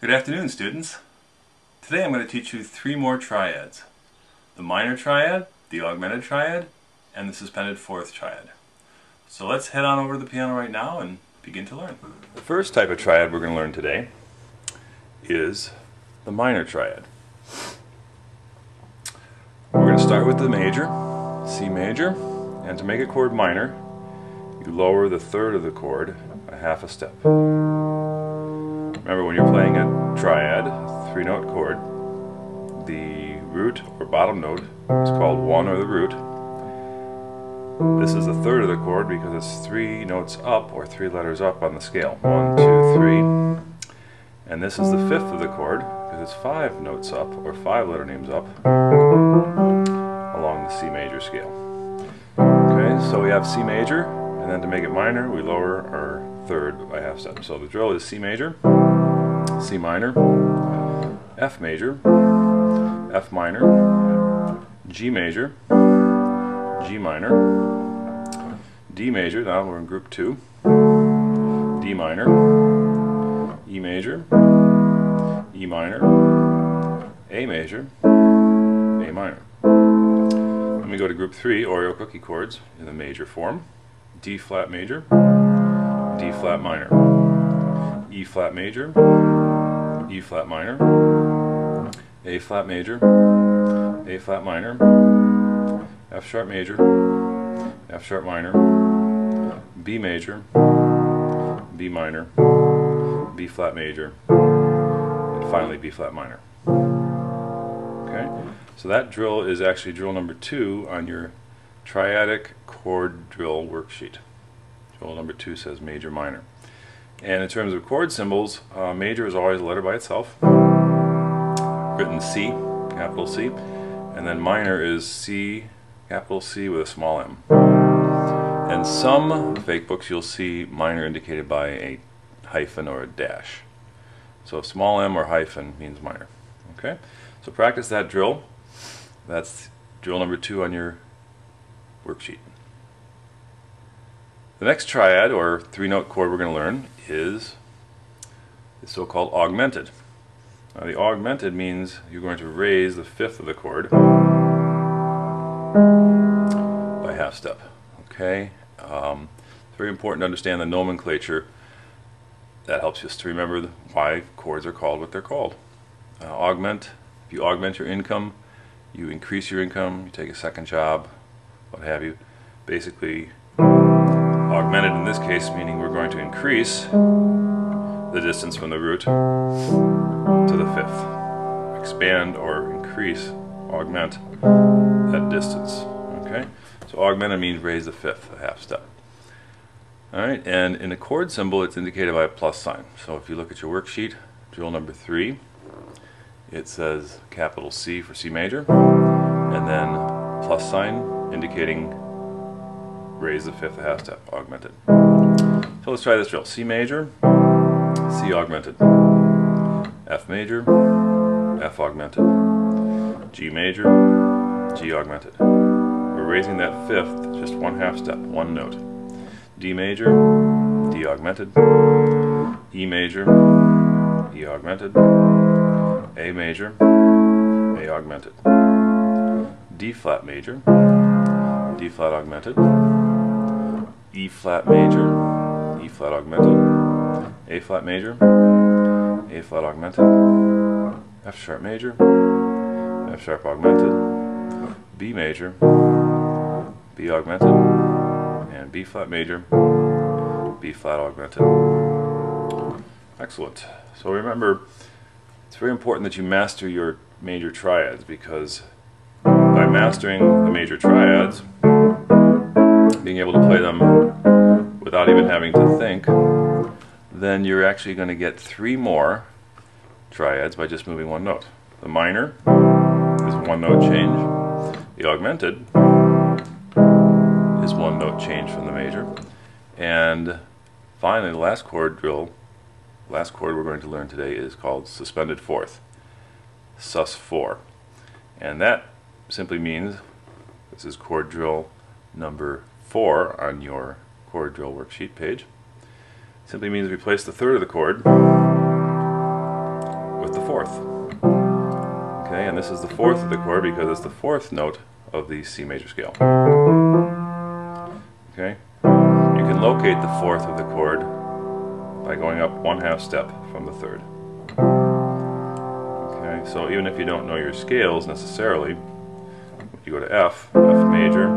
Good afternoon, students. Today I'm going to teach you three more triads. The minor triad, the augmented triad, and the suspended fourth triad. So let's head on over to the piano right now and begin to learn. The first type of triad we're going to learn today is the minor triad. We're going to start with the major, C major, and to make a chord minor, you lower the third of the chord a half a step. Remember, when you're playing a triad, a three-note chord, the root or bottom note is called one or the root. This is the third of the chord because it's three notes up or three letters up on the scale. 1, 2, 3. And this is the fifth of the chord because it's five notes up or five letter names up along the C major scale. Okay, so we have C major, and then to make it minor, we lower our third by half step. So the drill is C major, C minor, F major, F minor, G major, G minor, D major, now we're in group 2, D minor, E major, E minor, A major, A minor. Then we go to group 3, Oreo cookie chords in the major form, D flat major, D flat minor, E flat major, E flat minor, A flat major, A flat minor, F sharp major, F sharp minor, B major, B minor, B flat major, and finally B flat minor. Okay, so that drill is actually drill number 2 on your triadic chord drill worksheet. Drill number 2 says major minor. And in terms of chord symbols, major is always a letter by itself, written C, capital C, and then minor is C, capital C with a small m. And some fake books you'll see minor indicated by a hyphen or a dash. So small m or hyphen means minor. Okay, so practice that drill. That's drill number 2 on your worksheet. The next triad, or three-note chord we're going to learn, is the so-called augmented. Now, the augmented means you're going to raise the fifth of the chord by half step. Okay, it's very important to understand the nomenclature. That helps us to remember why chords are called what they're called. Augment, if you augment your income, you increase your income, you take a second job, what have you. Basically, augmented in this case meaning we're going to increase the distance from the root to the fifth. Expand or increase, augment that distance. Okay, so augmented means raise the fifth a half step. Alright, and in a chord symbol it's indicated by a plus sign. So if you look at your worksheet, drill number 3, it says capital C for C major, and then plus sign indicating raise the fifth a half step, augmented. So let's try this drill. C major, C augmented, F major, F augmented, G major, G augmented. We're raising that fifth just one half step, one note. D major, D augmented, E major, E augmented, A major, A augmented, D flat major, D flat augmented, E flat major, E flat augmented, A flat major, A flat augmented, F sharp major, F sharp augmented, B major, B augmented, and B flat major, B flat augmented. Excellent. So remember, it's very important that you master your major triads, because by mastering the major triads, being able to play them without even having to think, then you're actually going to get 3 more triads by just moving one note. The minor is one note change. The augmented is one note change from the major. And finally, the last chord drill, last chord we're going to learn today is called suspended fourth, sus4. And that simply means, this is chord drill number 4 on your chord drill worksheet page. Simply means we place the third of the chord this is the fourth of the chord because it's the fourth note of the C major scale. Okay? You can locate the fourth of the chord by going up 1/2 step from the third. Okay, so even if you don't know your scales necessarily, you go to F, F major,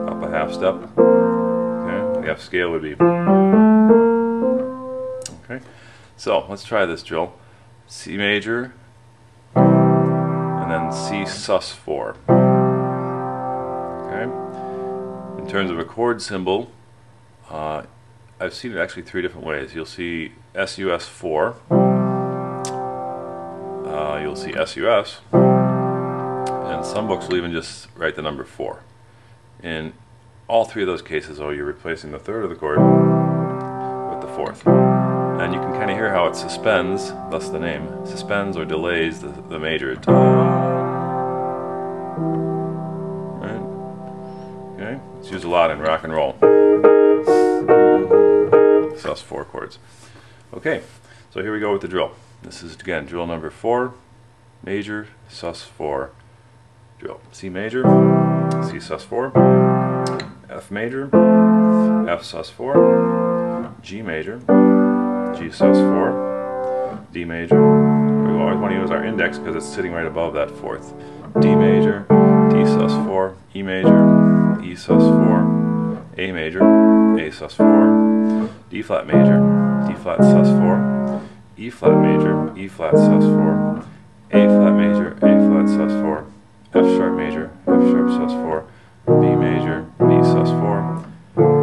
up 1/2 step. Okay, the F scale would be. Okay, so let's try this drill. C major, and then C sus4. Okay, in terms of a chord symbol, I've seen it actually 3 different ways. You'll see SUS4, you'll see SUS, and some books will even just write the number 4. In all 3 of those cases, though, you're replacing the third of the chord with the fourth. And you can kind of hear how it suspends, thus the name, suspends or delays the major. Right? Okay? It's used a lot in rock and roll. Sus4 chords. Okay, so here we go with the drill. This is, again, drill number 4, major, sus4 drill. C major, C sus4, F major, F sus4, G major, G sus4, D major. We always want to use our index because it's sitting right above that fourth. D major, D sus4, E major, E sus4, A major, A sus4, D flat major, D flat sus4, E flat major, E flat sus4, A flat major, A flat sus4, F sharp major, F sharp sus4, B major, B sus4,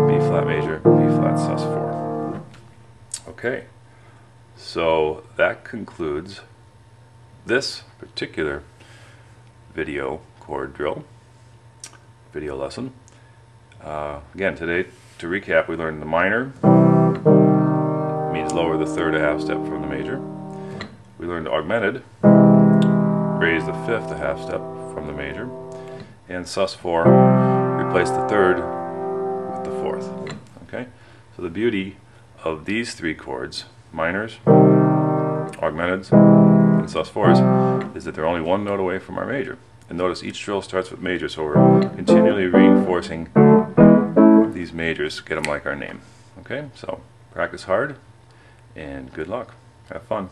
B flat major, B flat sus4. Okay, so that concludes this particular video chord drill, video lesson. Again, today, to recap, we learned the minor means lower the third 1/2 step from the major. We learned augmented, raise the fifth 1/2 step from the major. And sus4, replace the third with the fourth. Okay? So the beauty of these 3 chords, minors, augmenteds, and sus4s, is that they're only 1 note away from our major. And notice each drill starts with major, so we're continually reinforcing these majors, get them like our name. Okay, so practice hard and good luck. Have fun.